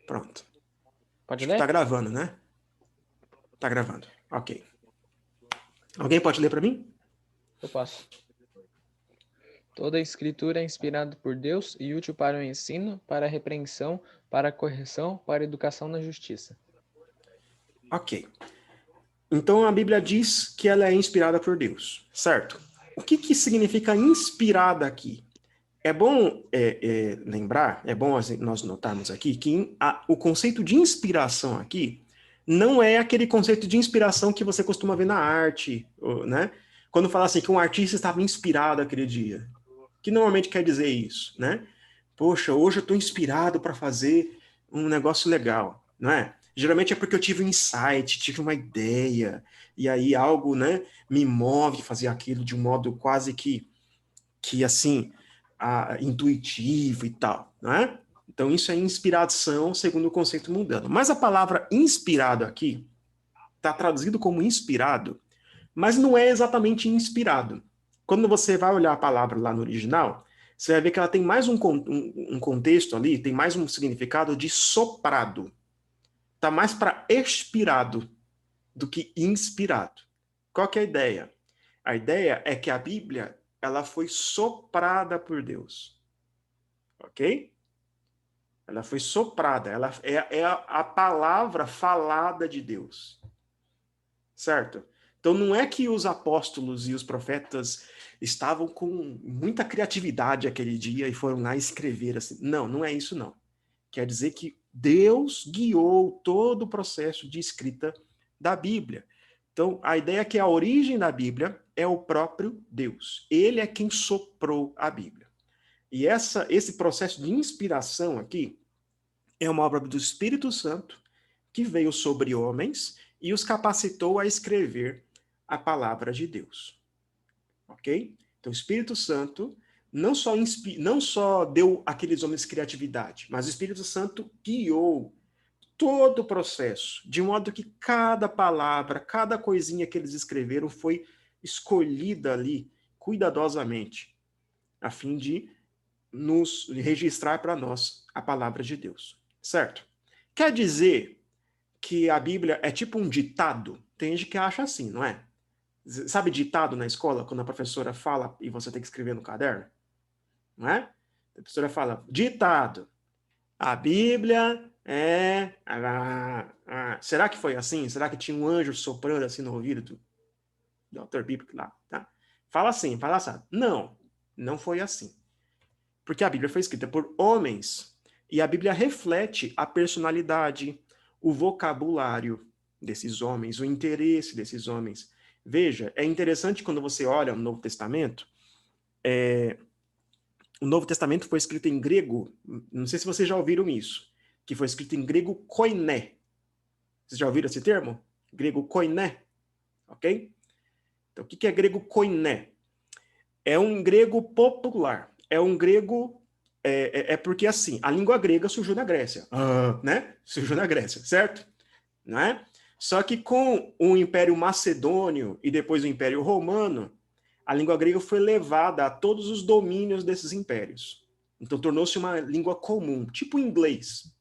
Pronto. Pode Acho que ler? tá gravando, né? Tá gravando. Ok. Alguém pode ler para mim? Eu posso. Toda a escritura é inspirada por Deus e útil para o ensino, para a repreensão, para a correção, para a educação na justiça. Ok. Então a Bíblia diz que ela é inspirada por Deus, certo? O que significa inspirada aqui? É bom lembrar, é bom nós notarmos aqui que o conceito de inspiração aqui não é aquele conceito de inspiração que você costuma ver na arte, né? Quando fala assim que um artista estava inspirado aquele dia, que normalmente quer dizer isso, né? Poxa, hoje eu estou inspirado para fazer um negócio legal, não é? Geralmente é porque eu tive um insight, tive uma ideia, e aí algo, né, me move a fazer aquilo de um modo quase que assim, intuitivo e tal, não é? Então isso é inspiração segundo o conceito mundano. Mas a palavra inspirado aqui está traduzido como inspirado, mas não é exatamente inspirado. Quando você vai olhar a palavra lá no original, você vai ver que ela tem mais um contexto ali, tem mais um significado de soprado. Está mais para expirado do que inspirado. Qual que é a ideia? A ideia é que a Bíblia ela foi soprada por Deus, ok? Ela foi soprada, ela é a palavra falada de Deus, certo? Então não é que os apóstolos e os profetas estavam com muita criatividade aquele dia e foram lá escrever assim. Não, não é isso não. Quer dizer que Deus guiou todo o processo de escrita da Bíblia. Então, a ideia é que a origem da Bíblia é o próprio Deus. Ele é quem soprou a Bíblia. E esse processo de inspiração aqui é uma obra do Espírito Santo que veio sobre homens e os capacitou a escrever a palavra de Deus. Ok? Então, o Espírito Santo não só deu àqueles homens criatividade, mas o Espírito Santo guiou todo o processo, de modo que cada palavra, cada coisinha que eles escreveram foi escolhida ali cuidadosamente, a fim de nos registrar para nós a palavra de Deus. Certo? Quer dizer que a Bíblia é tipo um ditado? Tem gente que acha assim, não é? Sabe ditado na escola, quando a professora fala e você tem que escrever no caderno? Não é? A professora fala, ditado. A Bíblia é. Será que foi assim? Será que tinha um anjo soprando assim no ouvido do autor bíblico lá? Tá? Fala assim, fala assim. Não, não foi assim. Porque a Bíblia foi escrita por homens e a Bíblia reflete a personalidade, o vocabulário desses homens, o interesse desses homens. Veja, é interessante quando você olha o Novo Testamento, o Novo Testamento foi escrito em grego, não sei se vocês já ouviram isso, que foi escrito em grego koiné. Vocês já ouviram esse termo? Grego koiné, ok? Então, o que é grego koiné? É um grego popular. É um grego. Porque, assim, a língua grega surgiu na Grécia. Né? Surgiu na Grécia, certo? Não é? Só que com o Império Macedônio e depois o Império Romano, a língua grega foi levada a todos os domínios desses impérios. Então tornou-se uma língua comum, tipo inglês.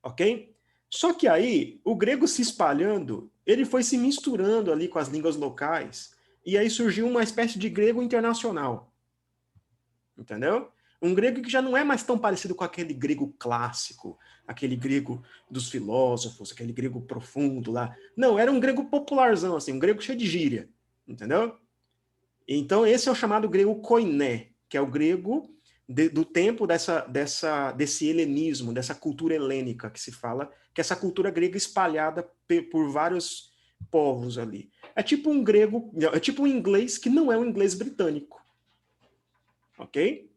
Ok? Só que aí, o grego se espalhando, ele foi se misturando ali com as línguas locais, e aí surgiu uma espécie de grego internacional. Entendeu? Um grego que já não é mais tão parecido com aquele grego clássico, aquele grego dos filósofos, aquele grego profundo lá. Não, era um grego popularzão, assim, um grego cheio de gíria. Entendeu? Então, esse é o chamado grego koiné, que é o grego do tempo desse helenismo, dessa cultura helênica que se fala, que é essa cultura grega espalhada por vários povos ali. É tipo um grego, é tipo um inglês que não é um inglês britânico. Ok?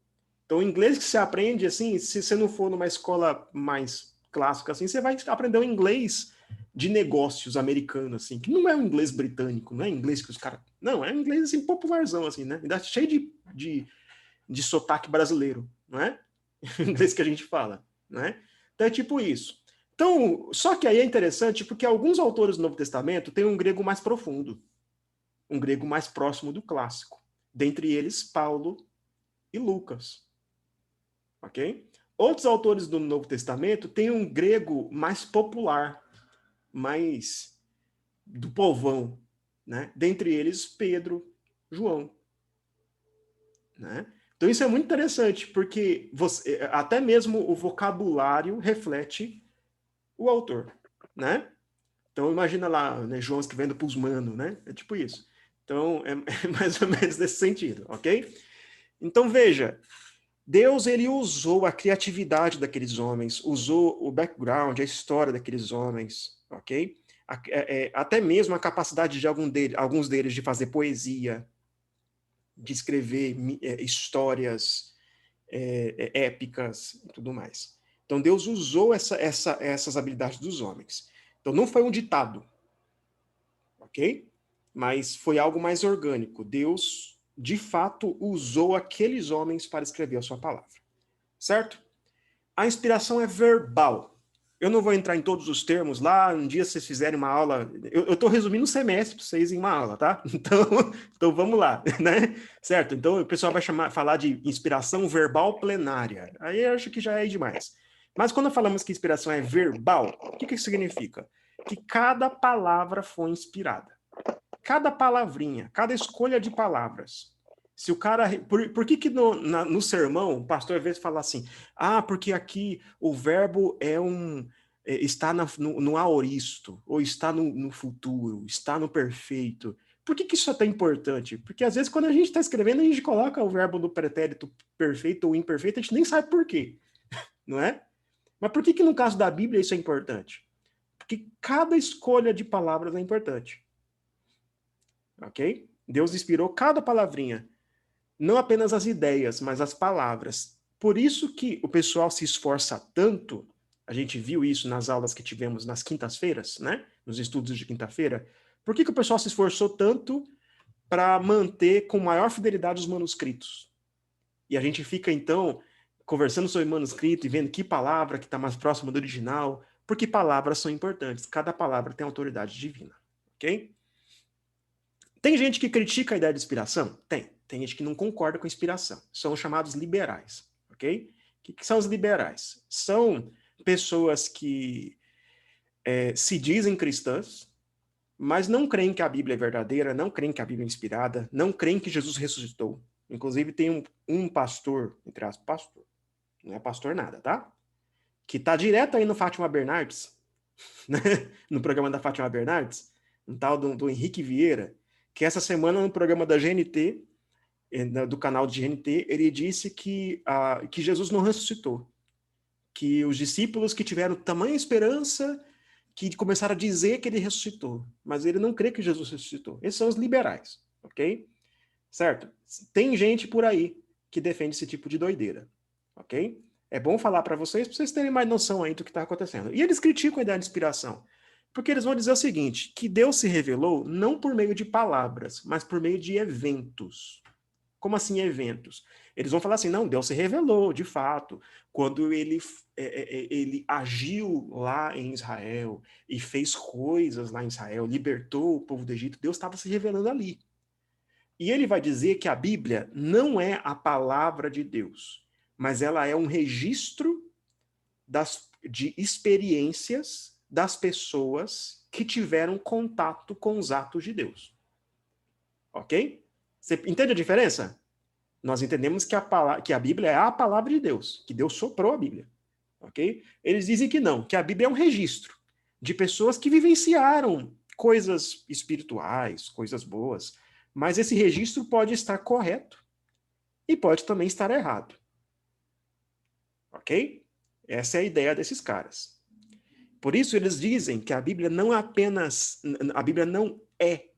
Então, o inglês que você aprende, assim, se você não for numa escola mais clássica, assim, você vai aprender o inglês de negócios americano, assim, que não é um inglês britânico, não é inglês que os caras. Não, é um inglês, assim, popularzão, assim, né? Ainda cheio de sotaque brasileiro, não é? O inglês que a gente fala, não é? Então, é tipo isso. Então, só que aí é interessante porque alguns autores do Novo Testamento têm um grego mais profundo, um grego mais próximo do clássico. Dentre eles, Paulo e Lucas. Ok? Outros autores do Novo Testamento têm um grego mais popular, mais do povão, né? Dentre eles, Pedro, João, né? Então isso é muito interessante, porque até mesmo o vocabulário reflete o autor, né? Então imagina lá, né, João escrevendo para os manos, né? É tipo isso. Então é mais ou menos nesse sentido, ok? Então veja, Deus ele usou a criatividade daqueles homens, usou o background, a história daqueles homens, ok? Até mesmo a capacidade de alguns deles de fazer poesia, de escrever histórias épicas e tudo mais. Então Deus usou essas habilidades dos homens. Então não foi um ditado, ok? Mas foi algo mais orgânico. Deus, de fato, usou aqueles homens para escrever a sua palavra. Certo? A inspiração é verbal. Eu não vou entrar em todos os termos lá. Um dia vocês fizerem uma aula. Eu estou resumindo um semestre para vocês em uma aula, tá? Então vamos lá, né? Certo? Então o pessoal vai falar de inspiração verbal plenária. Aí eu acho que já é demais. Mas quando falamos que inspiração é verbal, o que isso significa? Que cada palavra foi inspirada. Cada palavrinha, cada escolha de palavras. Se o cara. Por que no sermão o pastor às vezes fala assim: ah, porque aqui o verbo está no aoristo, ou está no futuro, está no perfeito. Por que isso é tão importante? Porque às vezes quando a gente está escrevendo, a gente coloca o verbo no pretérito perfeito ou imperfeito, a gente nem sabe por quê, não é? Mas por que no caso da Bíblia isso é importante? Porque cada escolha de palavras é importante. Ok? Deus inspirou cada palavrinha. Não apenas as ideias, mas as palavras. Por isso que o pessoal se esforça tanto, a gente viu isso nas aulas que tivemos nas quintas-feiras, né? Nos estudos de quinta-feira. Por que o pessoal se esforçou tanto para manter com maior fidelidade os manuscritos? E a gente fica, então, conversando sobre manuscrito e vendo que palavra que está mais próxima do original, porque palavras são importantes. Cada palavra tem autoridade divina. Ok? Tem gente que critica a ideia de inspiração? Tem. Tem gente que não concorda com a inspiração. São os chamados liberais, ok? O que são os liberais? São pessoas que se dizem cristãs, mas não creem que a Bíblia é verdadeira, não creem que a Bíblia é inspirada, não creem que Jesus ressuscitou. Inclusive tem um pastor, entre aspas, pastor, não é pastor nada, tá? Que está direto aí no Fátima Bernardes, né? No programa da Fátima Bernardes, um tal do Henrique Vieira, que essa semana no programa da GNT, do canal de GNT, ele disse que Jesus não ressuscitou. Que os discípulos que tiveram tamanha esperança que começaram a dizer que ele ressuscitou, mas ele não crê que Jesus ressuscitou. Esses são os liberais, ok? Certo? Tem gente por aí que defende esse tipo de doideira, ok? É bom falar para vocês terem mais noção aí do que está acontecendo. E eles criticam a ideia de inspiração, porque eles vão dizer o seguinte, que Deus se revelou não por meio de palavras, mas por meio de eventos. Como assim eventos? Eles vão falar assim, não, Deus se revelou, de fato, quando ele agiu lá em Israel e fez coisas lá em Israel, libertou o povo do Egito, Deus estava se revelando ali. E ele vai dizer que a Bíblia não é a palavra de Deus, mas ela é um registro de experiências das pessoas que tiveram contato com os atos de Deus. Ok? Você entende a diferença? Nós entendemos que a Bíblia é a palavra de Deus, que Deus soprou a Bíblia. Ok? Eles dizem que não, que a Bíblia é um registro de pessoas que vivenciaram coisas espirituais, coisas boas, mas esse registro pode estar correto e pode também estar errado. Ok? Essa é a ideia desses caras. Por isso eles dizem que a Bíblia não é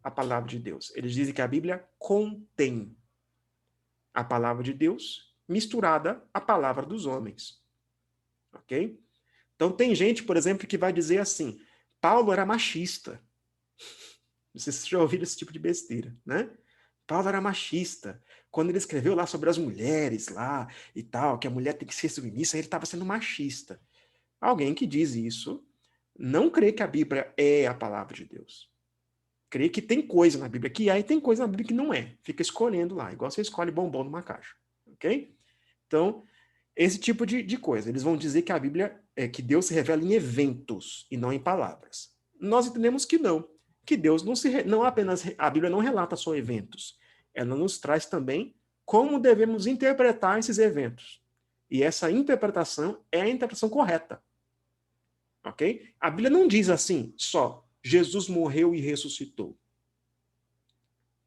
a palavra de Deus. Eles dizem que a Bíblia contém a palavra de Deus misturada à palavra dos homens. Ok? Então tem gente, por exemplo, que vai dizer assim, Paulo era machista. Não sei se vocês já ouviram esse tipo de besteira, né? Paulo era machista. Quando ele escreveu lá sobre as mulheres lá e tal, que a mulher tem que ser submissa, ele estava sendo machista. Alguém que diz isso não crê que a Bíblia é a palavra de Deus. Crê que tem coisa na Bíblia que é e tem coisa na Bíblia que não é. Fica escolhendo lá, igual você escolhe bombom numa caixa. Ok? Então, Esse tipo de coisa. Eles vão dizer que a Bíblia é que Deus se revela em eventos e não em palavras. Nós entendemos que não. Que Deus não apenas. A Bíblia não relata só eventos. Ela nos traz também como devemos interpretar esses eventos. E essa interpretação é a interpretação correta. Ok? A Bíblia não diz assim só: Jesus morreu e ressuscitou.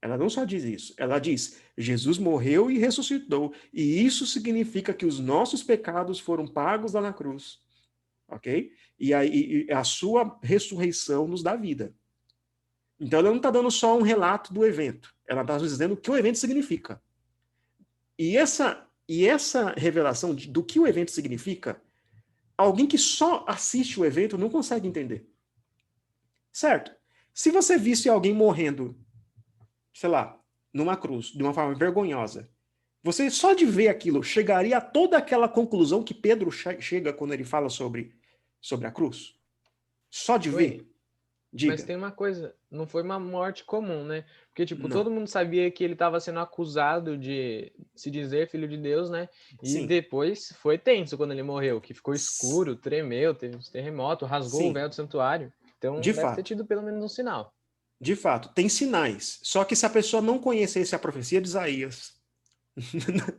Ela não só diz isso, ela diz: Jesus morreu e ressuscitou, e isso significa que os nossos pecados foram pagos lá na cruz, ok? E a sua ressurreição nos dá vida. Então ela não está dando só um relato do evento, ela está dizendo o que o evento significa. E essa revelação do que o evento significa, alguém que só assiste o evento não consegue entender. Certo? Se você visse alguém morrendo, sei lá, numa cruz, de uma forma vergonhosa, você só de ver aquilo chegaria a toda aquela conclusão que Pedro chega quando ele fala sobre a cruz? Só de Oi, ver? mas Diga. tem uma coisa, não foi uma morte comum, né? Porque, tipo, Não. todo mundo sabia que ele estava sendo acusado de se dizer filho de Deus, né? E Sim. depois foi tenso quando ele morreu, que ficou escuro, tremeu, teve um terremoto, rasgou o Sim. véu do santuário. Então De deve ter fato. tido pelo menos um sinal. De fato. Tem sinais. Só que se a pessoa não conhecesse a profecia de Isaías,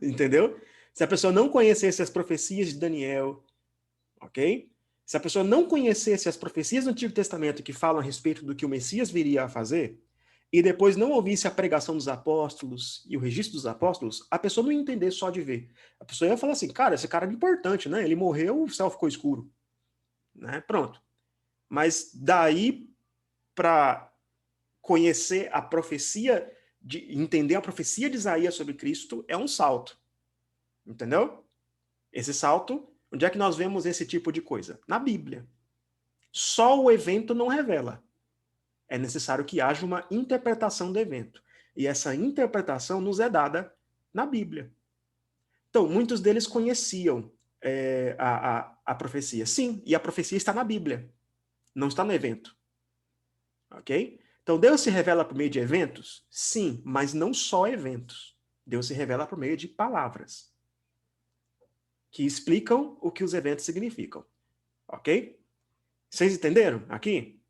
entendeu? Se a pessoa não conhecesse as profecias de Daniel, ok? Se a pessoa não conhecesse as profecias do Antigo Testamento que falam a respeito do que o Messias viria a fazer, e depois não ouvisse a pregação dos apóstolos e o registro dos apóstolos, a pessoa não ia entender só de ver. A pessoa ia falar assim, cara, esse cara é importante, né? Ele morreu, o céu ficou escuro. Né? Pronto. Mas daí para conhecer a profecia, de entender a profecia de Isaías sobre Cristo, é um salto. Entendeu? Esse salto, onde é que nós vemos esse tipo de coisa? Na Bíblia. Só o evento não revela. É necessário que haja uma interpretação do evento. E essa interpretação nos é dada na Bíblia. Então, muitos deles conheciam a profecia. Sim, e a profecia está na Bíblia, não está no evento. Ok? Então, Deus se revela por meio de eventos? Sim, mas não só eventos. Deus se revela por meio de palavras que explicam o que os eventos significam. Ok? Vocês entenderam aqui?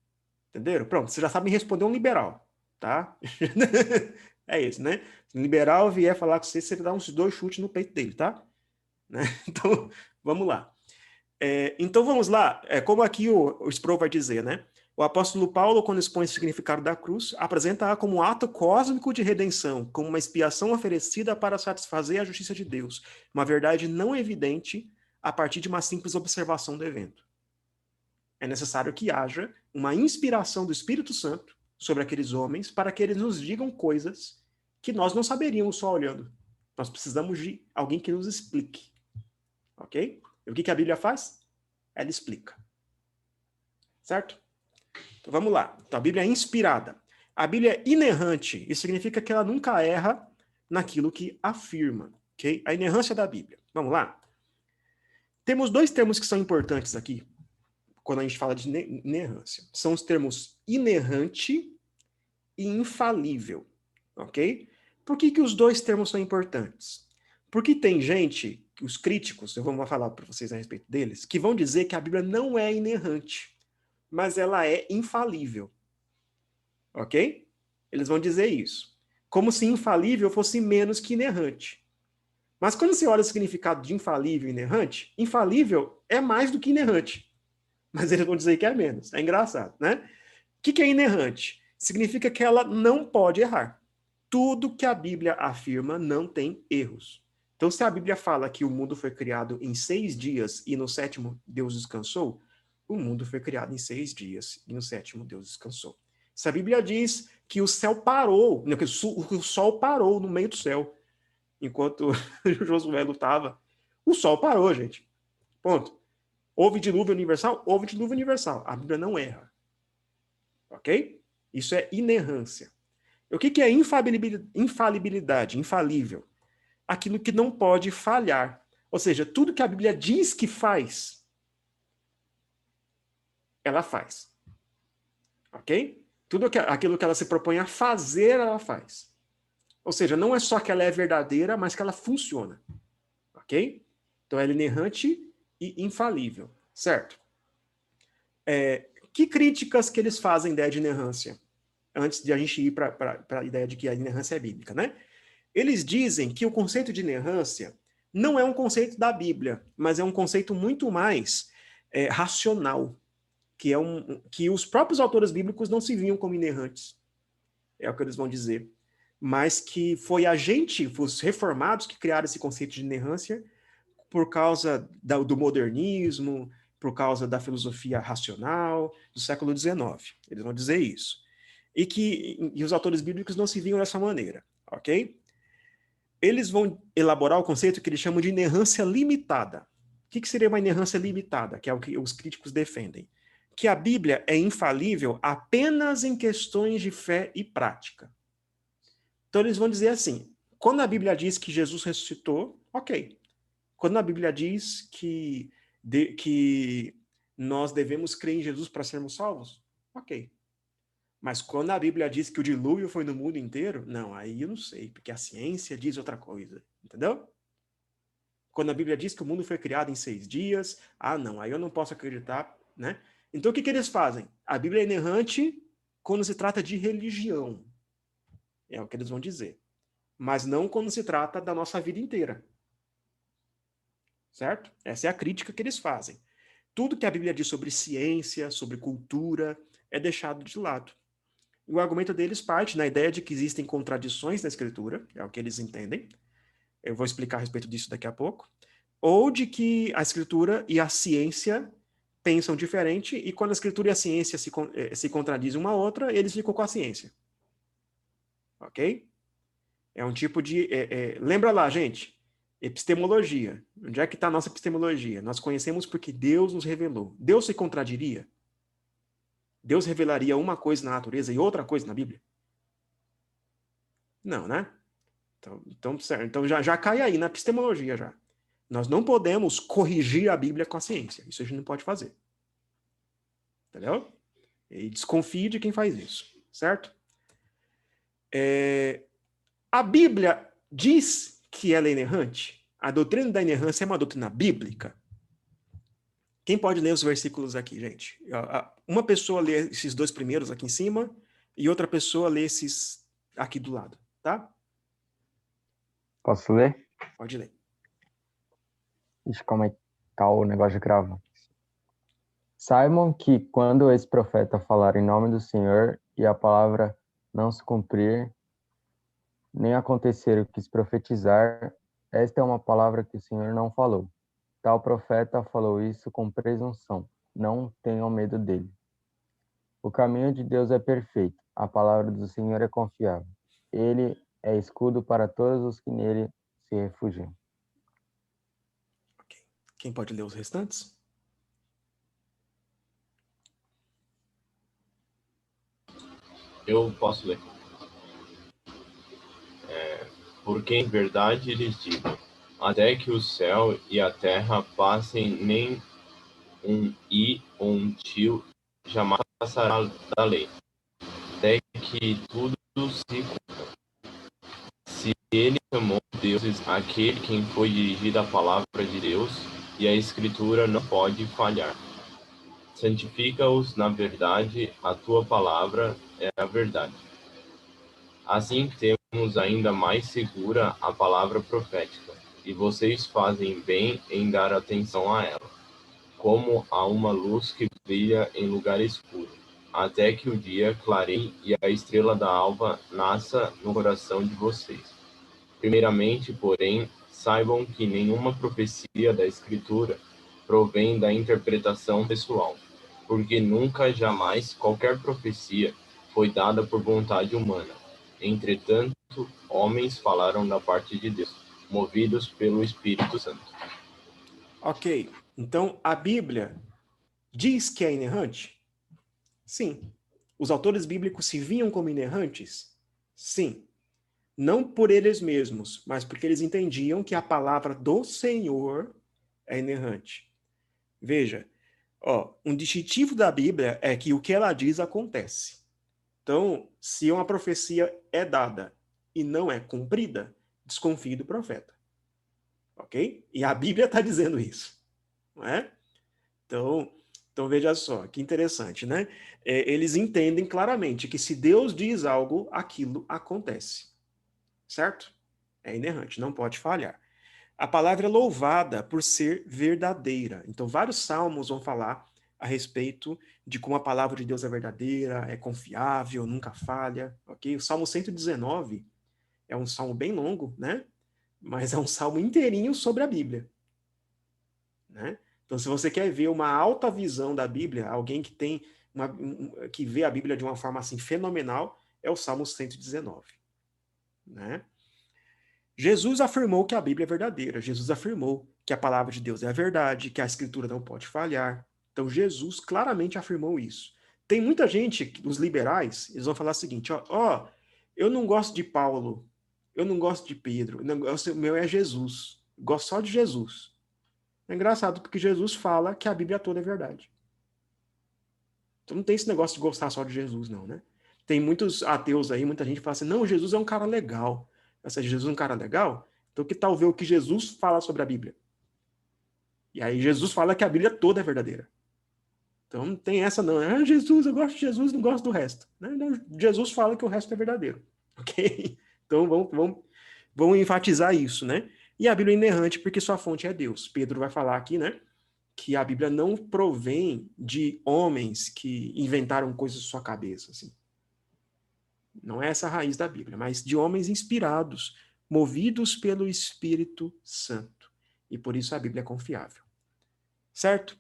Entenderam? Pronto, você já sabe me responder um liberal, tá? É isso, né? Se um liberal vier falar com você, você dá uns 2 chutes no peito dele, tá? Né? Então, vamos lá. Então, vamos lá. Como aqui o Sproul vai dizer, né? O apóstolo Paulo, quando expõe o significado da cruz, apresenta-a como um ato cósmico de redenção, como uma expiação oferecida para satisfazer a justiça de Deus, uma verdade não evidente a partir de uma simples observação do evento. É necessário que haja uma inspiração do Espírito Santo sobre aqueles homens para que eles nos digam coisas que nós não saberíamos só olhando. Nós precisamos de alguém que nos explique. Ok? E o que a Bíblia faz? Ela explica. Certo? Então vamos lá. Então a Bíblia é inspirada. A Bíblia é inerrante. Isso significa que ela nunca erra naquilo que afirma. Ok? A inerrância da Bíblia. Vamos lá? Temos 2 termos que são importantes aqui quando a gente fala de inerrância. São os termos inerrante e infalível, ok? Por que os 2 termos são importantes? Porque tem gente, os críticos, eu vou falar para vocês a respeito deles, que vão dizer que a Bíblia não é inerrante, mas ela é infalível, ok? Eles vão dizer isso. Como se infalível fosse menos que inerrante. Mas quando você olha o significado de infalível e inerrante, infalível é mais do que inerrante. Mas eles vão dizer que é menos. É engraçado, né? O que é inerrante? Significa que ela não pode errar. Tudo que a Bíblia afirma não tem erros. Então, se a Bíblia fala que o mundo foi criado em 6 dias e no 7º Deus descansou, o mundo foi criado em 6 dias e no 7º Deus descansou. Se a Bíblia diz que o céu parou, que o sol parou no meio do céu, enquanto Josué lutava, o sol parou, gente. Ponto. Houve dilúvio universal? Houve dilúvio universal. A Bíblia não erra. Ok? Isso é inerrância. O que é infalibilidade? Infalível. Aquilo que não pode falhar. Ou seja, tudo que a Bíblia diz que faz, ela faz. Ok? Tudo aquilo que ela se propõe a fazer, ela faz. Ou seja, não é só que ela é verdadeira, mas que ela funciona. Ok? Então, ela é inerrante e infalível, certo? Que críticas que eles fazem à ideia de inerrância? Antes de a gente ir para a ideia de que a inerrância é bíblica, né? Eles dizem que o conceito de inerrância não é um conceito da Bíblia, mas é um conceito muito mais racional, que os próprios autores bíblicos não se viam como inerrantes. É o que eles vão dizer. Mas que foi a gente, os reformados, que criaram esse conceito de inerrância por causa do modernismo, por causa da filosofia racional do século XIX. Eles vão dizer isso. E os autores bíblicos não se viam dessa maneira, ok? Eles vão elaborar o conceito que eles chamam de inerrância limitada. O que seria uma inerrância limitada? Que é o que os críticos defendem. Que a Bíblia é infalível apenas em questões de fé e prática. Então eles vão dizer assim, quando a Bíblia diz que Jesus ressuscitou, ok. Quando a Bíblia diz que nós devemos crer em Jesus para sermos salvos, ok. Mas quando a Bíblia diz que o dilúvio foi no mundo inteiro, não, aí eu não sei, porque a ciência diz outra coisa, entendeu? Quando a Bíblia diz que o mundo foi criado em 6 dias, não, aí eu não posso acreditar, né? Então o que eles fazem? A Bíblia é inerrante quando se trata de religião, é o que eles vão dizer. Mas não quando se trata da nossa vida inteira. Certo? Essa é a crítica que eles fazem. Tudo que a Bíblia diz sobre ciência, sobre cultura, é deixado de lado. E o argumento deles parte na ideia de que existem contradições na escritura, é o que eles entendem. Eu vou explicar a respeito disso daqui a pouco. Ou de que a escritura e a ciência pensam diferente, e quando a escritura e a ciência se contradizem uma a outra, eles ficam com a ciência. Ok? É um tipo de... lembra lá, gente, epistemologia. Onde é que está a nossa epistemologia? Nós conhecemos porque Deus nos revelou. Deus se contradiria? Deus revelaria uma coisa na natureza e outra coisa na Bíblia? Não, né? Então, certo. Então já cai aí na epistemologia já. Nós não podemos corrigir a Bíblia com a ciência. Isso a gente não pode fazer. Entendeu? E desconfie de quem faz isso, certo? A Bíblia diz que ela é inerrante. A doutrina da inerrância é uma doutrina bíblica. Quem pode ler os versículos aqui, gente? Uma pessoa lê esses dois primeiros aqui em cima e outra pessoa lê esses aqui do lado, tá? Posso ler? Pode ler. Deixa eu como é que tá o negócio de grava. Saibam que quando esse profeta falar em nome do Senhor e a palavra não se cumprir, nem acontecer o que se profetizar, esta é uma palavra que o Senhor não falou. Tal profeta falou isso com presunção. Não tenham medo dele. O caminho de Deus é perfeito. A palavra do Senhor é confiável. Ele é escudo para todos os que nele se refugiam. Okay. Quem pode ler os restantes? Eu posso ler. Porque em verdade lhes digo, até que o céu e a terra passem, nem um tio jamais passará da lei, até que tudo se cumpra. Se ele chamou deuses aquele quem foi dirigida a palavra de Deus, e a Escritura não pode falhar. Santifica-os na verdade, a tua palavra é a verdade. Assim temos ainda mais segura a palavra profética, e vocês fazem bem em dar atenção a ela, como a uma luz que brilha em lugar escuro, até que o dia clareie e a estrela da alva nasça no coração de vocês. Primeiramente, porém, saibam que nenhuma profecia da Escritura provém da interpretação pessoal, porque nunca, jamais, qualquer profecia foi dada por vontade humana. Entretanto, homens falaram da parte de Deus, movidos pelo Espírito Santo. Ok. Então, a Bíblia diz que é inerrante? Sim. Os autores bíblicos se viam como inerrantes? Sim. Não por eles mesmos, mas porque eles entendiam que a palavra do Senhor é inerrante. Veja, um distintivo da Bíblia é que o que ela diz acontece. Então, se uma profecia é dada e não é cumprida, desconfie do profeta. ok? E a Bíblia está dizendo isso, não é? Então veja só, que interessante, né? Eles entendem claramente que se Deus diz algo, aquilo acontece, certo? É inerrante, não pode falhar. A palavra é louvada por ser verdadeira. Então, vários salmos vão falar a respeito de como a palavra de Deus é verdadeira, é confiável, nunca falha, ok? O Salmo 119 é um salmo bem longo, né? Mas é um salmo inteirinho sobre a Bíblia, né? Então, se você quer ver uma alta visão da Bíblia, alguém que tem que vê a Bíblia de uma forma assim fenomenal, é o Salmo 119, né? Jesus afirmou que a Bíblia é verdadeira. Jesus afirmou que a palavra de Deus é a verdade, que a Escritura não pode falhar. Então, Jesus claramente afirmou isso. Tem muita gente, os liberais, eles vão falar o seguinte: ó, eu não gosto de Paulo, eu não gosto de Pedro, o negócio meu é Jesus. Eu gosto só de Jesus. É engraçado porque Jesus fala que a Bíblia toda é verdade. Então não tem esse negócio de gostar só de Jesus, não, né? Tem muitos ateus aí, muita gente que fala assim: não, Jesus é um cara legal. Se Jesus é um cara legal, então que tal ver o que Jesus fala sobre a Bíblia? E aí Jesus fala que a Bíblia toda é verdadeira. Então não tem essa não. Ah, Jesus, eu gosto de Jesus, não gosto do resto. Não, Jesus fala que o resto é verdadeiro. Ok? Então vamos enfatizar isso, né? E a Bíblia é inerrante porque sua fonte é Deus. Pedro vai falar aqui, né? Que a Bíblia não provém de homens que inventaram coisas de sua cabeça, assim. Não é essa a raiz da Bíblia, mas de homens inspirados, movidos pelo Espírito Santo. E por isso a Bíblia é confiável. Certo?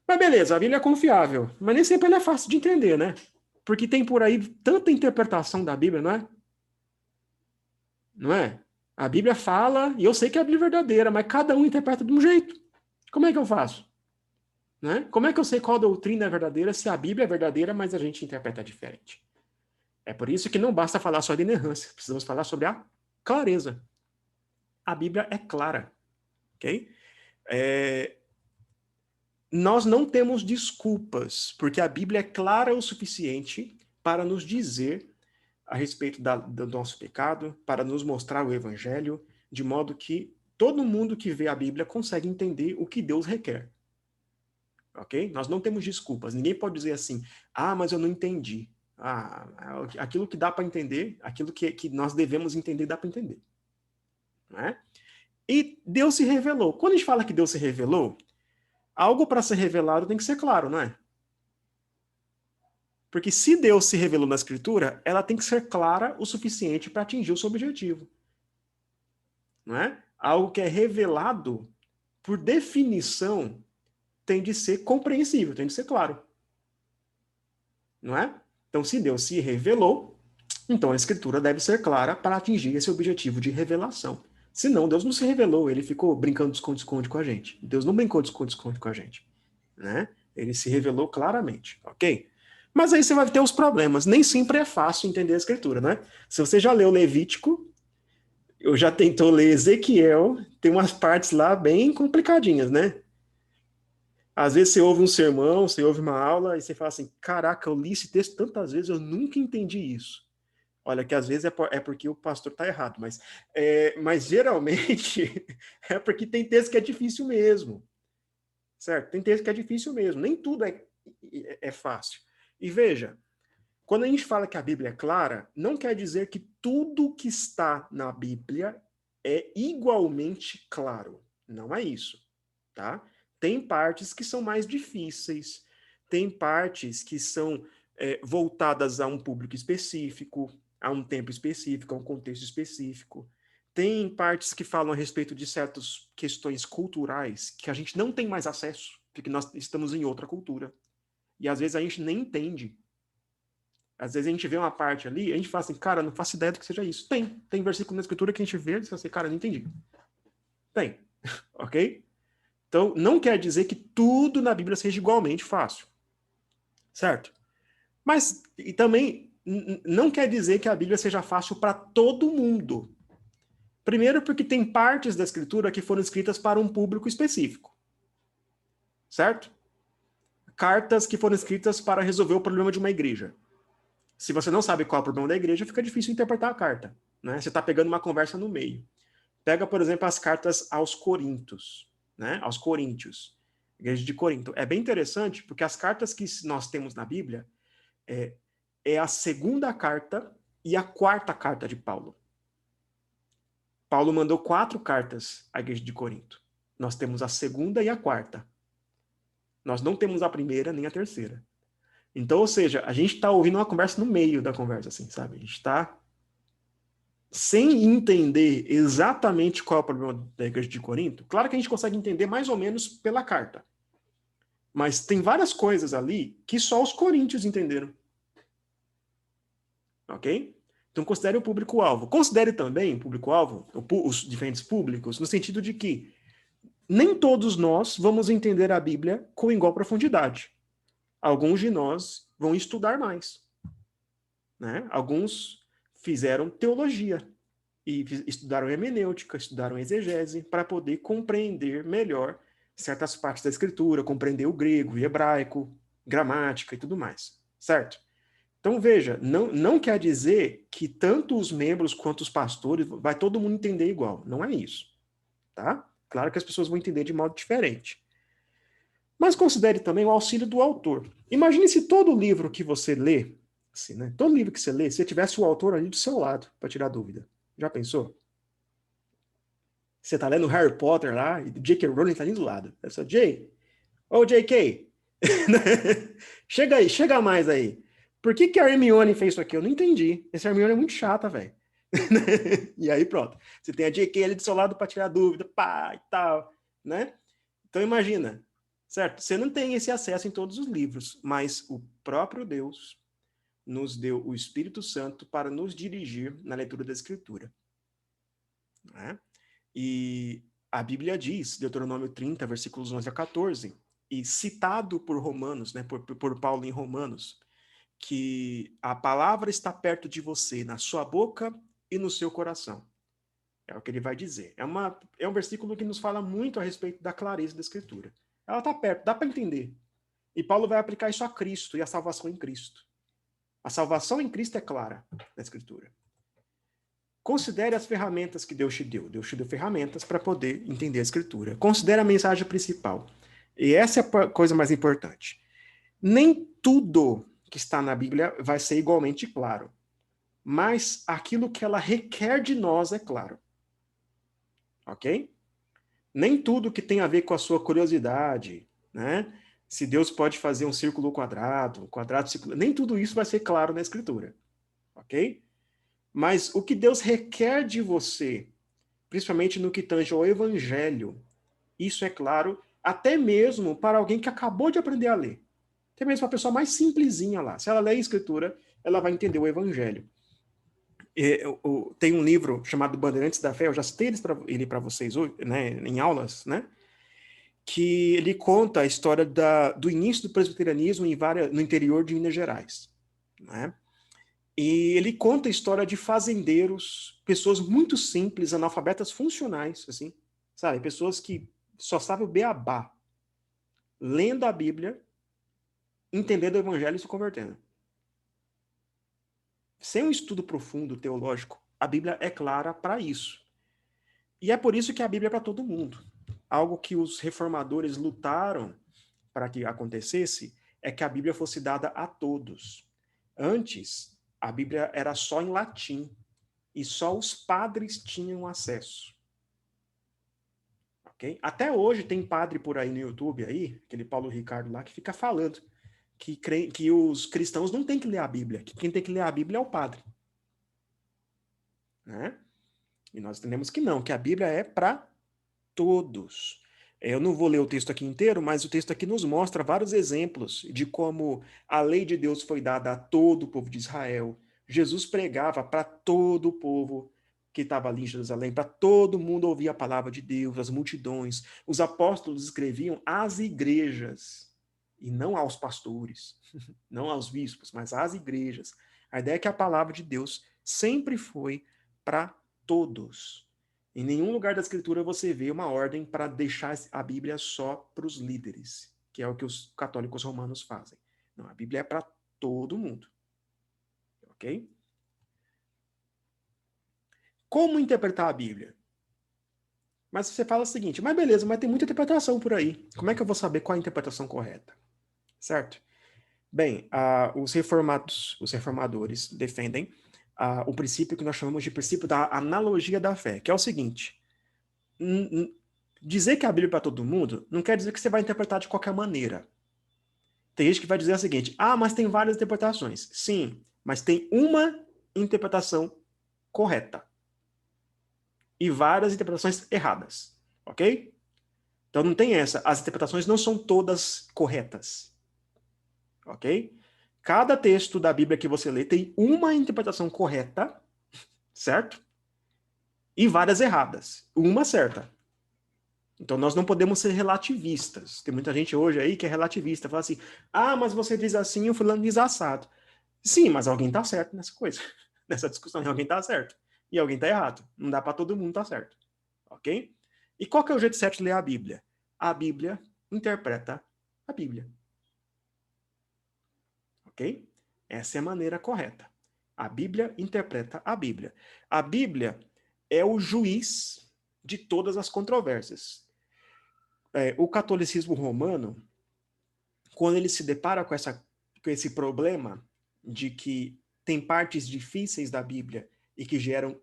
Mas beleza, a Bíblia é confiável, mas nem sempre ela é fácil de entender, né? Porque tem por aí tanta interpretação da Bíblia, não é? Não é? A Bíblia fala, e eu sei que a Bíblia é verdadeira, mas cada um interpreta de um jeito. Como é que eu faço? Né? Como é que eu sei qual doutrina é verdadeira se a Bíblia é verdadeira, mas a gente interpreta diferente? É por isso que não basta falar só de inerrância, precisamos falar sobre a clareza. A Bíblia é clara, ok? Nós não temos desculpas, porque a Bíblia é clara o suficiente para nos dizer a respeito do nosso pecado, para nos mostrar o Evangelho, de modo que todo mundo que vê a Bíblia consegue entender o que Deus requer. Ok? Nós não temos desculpas. Ninguém pode dizer assim: ah, mas eu não entendi. Ah, aquilo que dá para entender, aquilo que nós devemos entender, dá para entender. Não é? E Deus se revelou. Quando a gente fala que Deus se revelou, algo para ser revelado tem que ser claro, não é? Porque se Deus se revelou na Escritura, ela tem que ser clara o suficiente para atingir o seu objetivo. Não é? Algo que é revelado, por definição, tem de ser compreensível, tem de ser claro. Não é? Então, se Deus se revelou, então a Escritura deve ser clara para atingir esse objetivo de revelação. Senão, Deus não se revelou, ele ficou brincando de esconde-esconde com a gente. Deus não brincou de esconde-esconde com a gente. Né? Ele se revelou claramente, ok? Mas aí você vai ter os problemas. Nem sempre é fácil entender a Escritura, né? Se você já leu Levítico, eu já tentou ler Ezequiel, tem umas partes lá bem complicadinhas, né? Às vezes você ouve um sermão, você ouve uma aula e você fala assim: caraca, eu li esse texto tantas vezes, eu nunca entendi isso. Olha, que às vezes é porque o pastor está errado, mas geralmente é porque tem texto que é difícil mesmo. Certo? Tem texto que é difícil mesmo. Nem tudo é fácil. E veja, quando a gente fala que a Bíblia é clara, não quer dizer que tudo que está na Bíblia é igualmente claro. Não é isso, tá? Tem partes que são mais difíceis, tem partes que são voltadas a um público específico, a um tempo específico, a um contexto específico. Tem partes que falam a respeito de certas questões culturais que a gente não tem mais acesso, porque nós estamos em outra cultura. E às vezes a gente nem entende. Às vezes a gente vê uma parte ali, a gente fala assim: cara, não faço ideia do que seja isso. Tem versículo na Escritura que a gente vê e diz assim: cara, não entendi. Tem, ok? Então, não quer dizer que tudo na Bíblia seja igualmente fácil. Certo? Mas e também não quer dizer que a Bíblia seja fácil para todo mundo. Primeiro, porque tem partes da Escritura que foram escritas para um público específico. Certo? Cartas que foram escritas para resolver o problema de uma igreja. Se você não sabe qual é o problema da igreja, fica difícil interpretar a carta. Né? Você está pegando uma conversa no meio. Pega, por exemplo, as cartas aos Coríntios, né? Aos Coríntios, igreja de Corinto. É bem interessante, porque as cartas que nós temos na Bíblia é a segunda carta e a quarta carta de Paulo. Paulo mandou 4 cartas à igreja de Corinto. Nós temos a segunda e a quarta. Nós não temos a primeira nem a terceira. Então, ou seja, a gente está ouvindo uma conversa no meio da conversa, assim, sabe? A gente está sem entender exatamente qual é o problema da igreja de Corinto. Claro que a gente consegue entender mais ou menos pela carta. Mas tem várias coisas ali que só os coríntios entenderam. Ok? Então considere o público-alvo. Considere também o público-alvo, os diferentes públicos, no sentido de que nem todos nós vamos entender a Bíblia com igual profundidade. Alguns de nós vão estudar mais. Né? Alguns fizeram teologia e estudaram hermenêutica, estudaram exegese, para poder compreender melhor certas partes da escritura, compreender o grego, o hebraico, gramática e tudo mais. Certo? Então, veja, não quer dizer que tanto os membros quanto os pastores vai todo mundo entender igual. Não é isso. Tá? Claro que as pessoas vão entender de modo diferente. Mas considere também o auxílio do autor. Imagine se todo livro que você lê, assim, né? Todo livro que você lê, você tivesse o autor ali do seu lado, para tirar dúvida. Já pensou? Você tá lendo Harry Potter lá, e J.K. Rowling tá ali do lado. É só, ô J.K., chega aí, chega mais aí. Por que a Hermione fez isso aqui? Eu não entendi. Essa Hermione é muito chata, velho. E aí pronto. Você tem a J.K. ali do seu lado para tirar dúvida, pá, e tal, né? Então imagina, certo? Você não tem esse acesso em todos os livros, mas o próprio Deus nos deu o Espírito Santo para nos dirigir na leitura da Escritura. Né? E a Bíblia diz, Deuteronômio 30, versículos 11 a 14, e citado por Romanos, né, por Paulo em Romanos, que a palavra está perto de você, na sua boca e no seu coração. É o que ele vai dizer. É um versículo que nos fala muito a respeito da clareza da Escritura. Ela está perto, dá para entender. E Paulo vai aplicar isso a Cristo e a salvação em Cristo. A salvação em Cristo é clara na Escritura. Considere as ferramentas que Deus te deu. Deus te deu ferramentas para poder entender a Escritura. Considere a mensagem principal. E essa é a coisa mais importante. Nem tudo que está na Bíblia vai ser igualmente claro. Mas aquilo que ela requer de nós é claro. Ok? Nem tudo que tem a ver com a sua curiosidade, né? Se Deus pode fazer um círculo quadrado, quadrado círculo, nem tudo isso vai ser claro na Escritura. Ok? Mas o que Deus requer de você, principalmente no que tange ao Evangelho, isso é claro até mesmo para alguém que acabou de aprender a ler. Até mesmo para a pessoa mais simplesinha lá. Se ela lê a Escritura, ela vai entender o Evangelho. Tem um livro chamado Bandeirantes da Fé, eu já citei ele para vocês hoje, né, em aulas, né? Que ele conta a história do início do presbiterianismo no interior de Minas Gerais. Né? E ele conta a história de fazendeiros, pessoas muito simples, analfabetas funcionais, assim, sabe? Pessoas que só sabem o beabá, lendo a Bíblia, entendendo o Evangelho e se convertendo. Sem um estudo profundo, teológico, a Bíblia é clara para isso. E é por isso que a Bíblia é para todo mundo. Algo que os reformadores lutaram para que acontecesse é que a Bíblia fosse dada a todos. Antes, a Bíblia era só em latim e só os padres tinham acesso. Okay? Até hoje tem padre por aí no YouTube, aí, aquele Paulo Ricardo lá, que fica falando que os cristãos não têm que ler a Bíblia, que quem tem que ler a Bíblia é o padre. Né? E nós entendemos que não, que a Bíblia é para todos. Eu não vou ler o texto aqui inteiro, mas o texto aqui nos mostra vários exemplos de como a lei de Deus foi dada a todo o povo de Israel. Jesus pregava para todo o povo que estava ali em Jerusalém, para todo mundo ouvir a palavra de Deus, as multidões. Os apóstolos escreviam às igrejas, e não aos pastores, não aos bispos, mas às igrejas. A ideia é que a palavra de Deus sempre foi para todos. Em nenhum lugar da Escritura você vê uma ordem para deixar a Bíblia só para os líderes, que é o que os católicos romanos fazem. Não, a Bíblia é para todo mundo. Ok? Como interpretar a Bíblia? Mas você fala o seguinte, mas beleza, mas tem muita interpretação por aí. Como é que eu vou saber qual é a interpretação correta? Certo? Bem, os reformadores defendem o princípio que nós chamamos de princípio da analogia da fé, que é o seguinte, dizer que a Bíblia é para todo mundo não quer dizer que você vai interpretar de qualquer maneira. Tem gente que vai dizer o seguinte, mas tem várias interpretações. Sim, mas tem uma interpretação correta e várias interpretações erradas, ok? Então não tem essa. As interpretações não são todas corretas, ok? Cada texto da Bíblia que você lê tem uma interpretação correta, certo? E várias erradas. Uma certa. Então nós não podemos ser relativistas. Tem muita gente hoje aí que é relativista. Fala assim, mas você diz assim e o fulano diz assado. Sim, mas alguém está certo nessa coisa. Nessa discussão, alguém está certo. E alguém está errado. Não dá para todo mundo estar certo. Ok? E qual que é o jeito certo de ler a Bíblia? A Bíblia interpreta a Bíblia. Ok? Essa é a maneira correta. A Bíblia interpreta a Bíblia. A Bíblia é o juiz de todas as controvérsias. O catolicismo romano, quando ele se depara com esse problema de que tem partes difíceis da Bíblia e que geram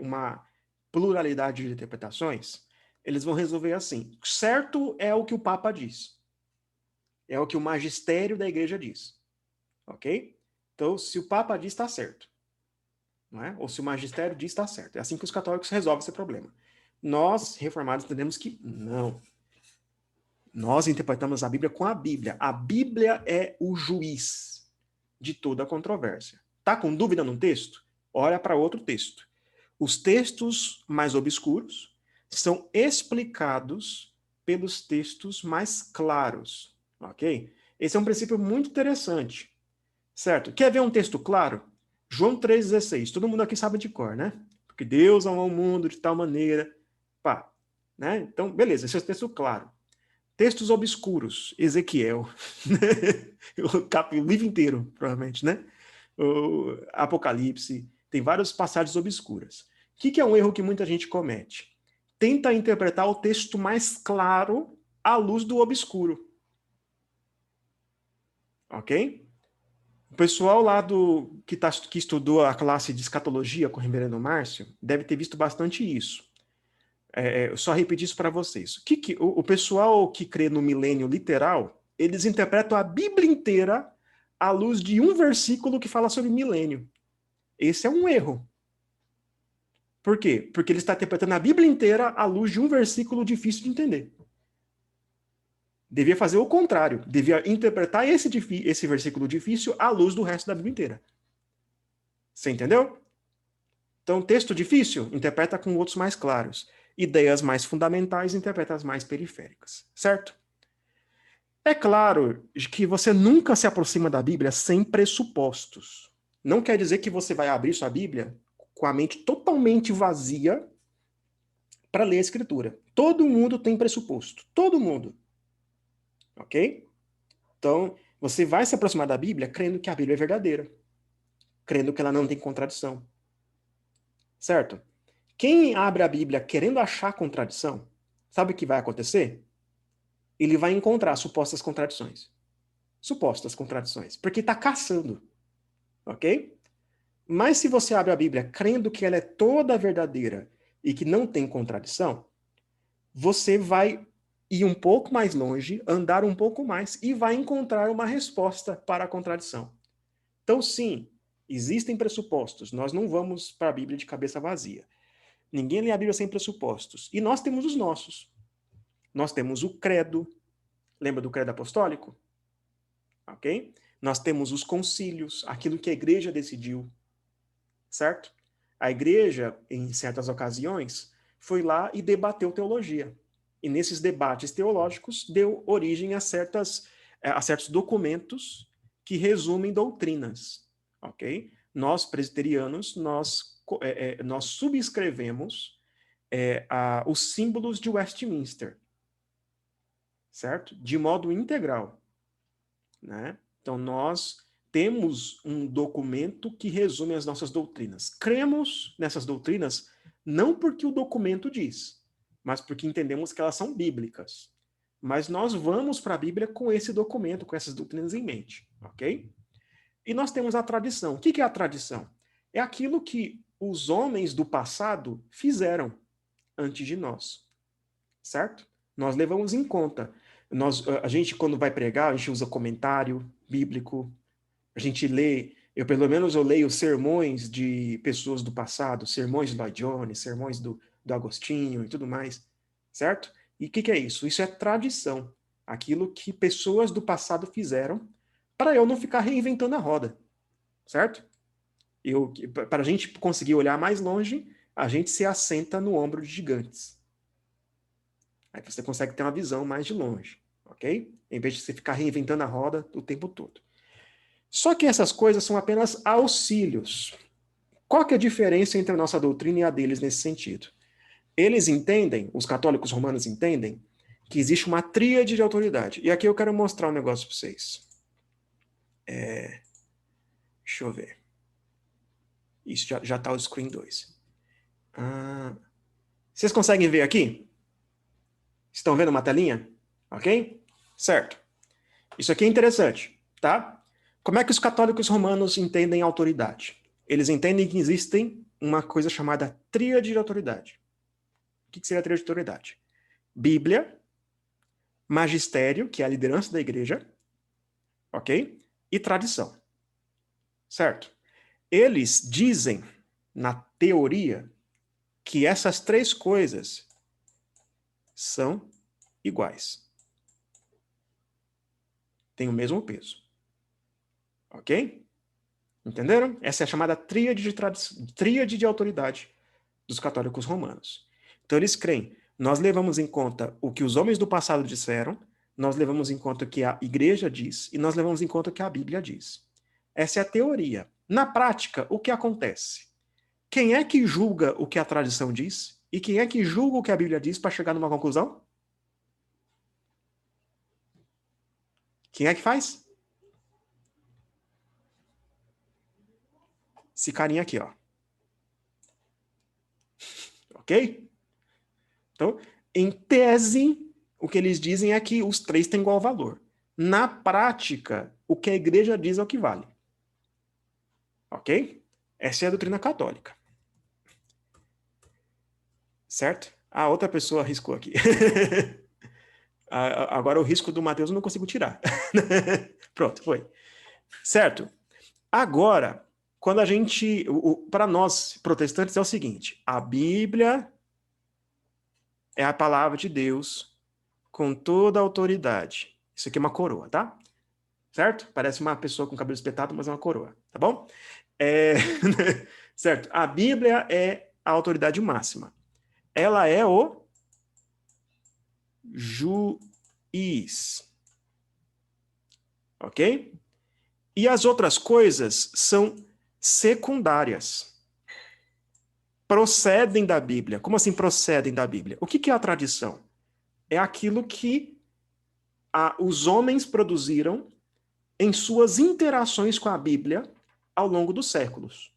uma pluralidade de interpretações, eles vão resolver assim. Certo é o que o Papa diz. É o que o magistério da igreja diz. Ok? Então, se o Papa diz, está certo. Não é? Ou se o magistério diz, está certo. É assim que os católicos resolvem esse problema. Nós, reformados, entendemos que não. Nós interpretamos a Bíblia com a Bíblia. A Bíblia é o juiz de toda a controvérsia. Tá com dúvida num texto? Olha para outro texto. Os textos mais obscuros são explicados pelos textos mais claros. Ok? Esse é um princípio muito interessante. Certo? Quer ver um texto claro? João 3,16. Todo mundo aqui sabe de cor, né? Porque Deus amou o mundo de tal maneira. Pá. Né? Então, beleza, esse é o texto claro. Textos obscuros, Ezequiel, o livro inteiro, provavelmente, né? O Apocalipse, tem várias passagens obscuras. O que é um erro que muita gente comete? Tenta interpretar o texto mais claro à luz do obscuro. Ok? O pessoal lá que estudou a classe de escatologia com o reverendo Márcio deve ter visto bastante isso. Eu só repetir isso para vocês. O pessoal que crê no milênio literal, eles interpretam a Bíblia inteira à luz de um versículo que fala sobre milênio. Esse é um erro. Por quê? Porque ele está interpretando a Bíblia inteira à luz de um versículo difícil de entender. Devia fazer o contrário. Devia interpretar esse versículo difícil à luz do resto da Bíblia inteira. Você entendeu? Então, texto difícil, interpreta com outros mais claros. Ideias mais fundamentais, interpreta as mais periféricas. Certo? É claro que você nunca se aproxima da Bíblia sem pressupostos. Não quer dizer que você vai abrir sua Bíblia com a mente totalmente vazia para ler a Escritura. Todo mundo tem pressuposto. Todo mundo. Ok? Então, você vai se aproximar da Bíblia crendo que a Bíblia é verdadeira. Crendo que ela não tem contradição. Certo? Quem abre a Bíblia querendo achar contradição, sabe o que vai acontecer? Ele vai encontrar supostas contradições. Supostas contradições. Porque está caçando. Ok? Mas se você abre a Bíblia crendo que ela é toda verdadeira e que não tem contradição, você vai ir um pouco mais longe, andar um pouco mais e vai encontrar uma resposta para a contradição. Então, sim, existem pressupostos. Nós não vamos para a Bíblia de cabeça vazia. Ninguém lê a Bíblia sem pressupostos. E nós temos os nossos. Nós temos o credo. Lembra do credo apostólico? Ok? Nós temos os concílios, aquilo que a igreja decidiu. Certo? A igreja, em certas ocasiões, foi lá e debateu teologia. E nesses debates teológicos deu origem a certos documentos que resumem doutrinas. Ok? Nós, presbiterianos, nós subscrevemos os símbolos de Westminster, certo? De modo integral, né? Então, nós temos um documento que resume as nossas doutrinas. Cremos nessas doutrinas não porque o documento diz, mas porque entendemos que elas são bíblicas. Mas nós vamos para a Bíblia com esse documento, com essas doutrinas em mente, ok? E nós temos a tradição. O que é a tradição? É aquilo que os homens do passado fizeram antes de nós, certo? Nós levamos em conta. A gente, quando vai pregar, a gente usa comentário bíblico, a gente lê, pelo menos eu leio sermões de pessoas do passado, sermões de Lloyd Jones, sermões do Agostinho e tudo mais, certo? E o que é isso? Isso é tradição. Aquilo que pessoas do passado fizeram para eu não ficar reinventando a roda, certo? Para a gente conseguir olhar mais longe, a gente se assenta no ombro de gigantes. Aí você consegue ter uma visão mais de longe, ok? Em vez de você ficar reinventando a roda o tempo todo. Só que essas coisas são apenas auxílios. Qual que é a diferença entre a nossa doutrina e a deles nesse sentido? Eles entendem, os católicos romanos entendem, que existe uma tríade de autoridade. E aqui eu quero mostrar um negócio para vocês. Deixa eu ver. Isso já está o screen 2. Vocês conseguem ver aqui? Estão vendo uma telinha? Ok? Certo. Isso aqui é interessante, tá? Como é que os católicos romanos entendem autoridade? Eles entendem que existem uma coisa chamada tríade de autoridade. O que seria a tríade de autoridade? Bíblia, magistério, que é a liderança da igreja, ok? E tradição. Certo? Eles dizem, na teoria, que essas três coisas são iguais. Têm o mesmo peso. Ok? Entenderam? Essa é a chamada tríade de autoridade dos católicos romanos. Então eles creem, nós levamos em conta o que os homens do passado disseram, nós levamos em conta o que a igreja diz, e nós levamos em conta o que a Bíblia diz. Essa é a teoria. Na prática, o que acontece? Quem é que julga o que a tradição diz? E quem é que julga o que a Bíblia diz para chegar numa conclusão? Quem é que faz? Esse carinha aqui, ó. Ok? Então, em tese, o que eles dizem é que os três têm igual valor. Na prática, o que a igreja diz é o que vale. Ok? Essa é a doutrina católica. Certo? A outra pessoa riscou aqui. Agora o risco do Mateus eu não consigo tirar. Pronto, foi. Certo? Agora, quando a gente... Para nós, protestantes, é o seguinte. A Bíblia é a palavra de Deus com toda a autoridade. Isso aqui é uma coroa, tá? Certo? Parece uma pessoa com cabelo espetado, mas é uma coroa, tá bom? Certo? A Bíblia é a autoridade máxima. Ela é o juiz. Ok? E as outras coisas são secundárias. Procedem da Bíblia. Como assim procedem da Bíblia? O que é a tradição? É aquilo que os homens produziram em suas interações com a Bíblia ao longo dos séculos.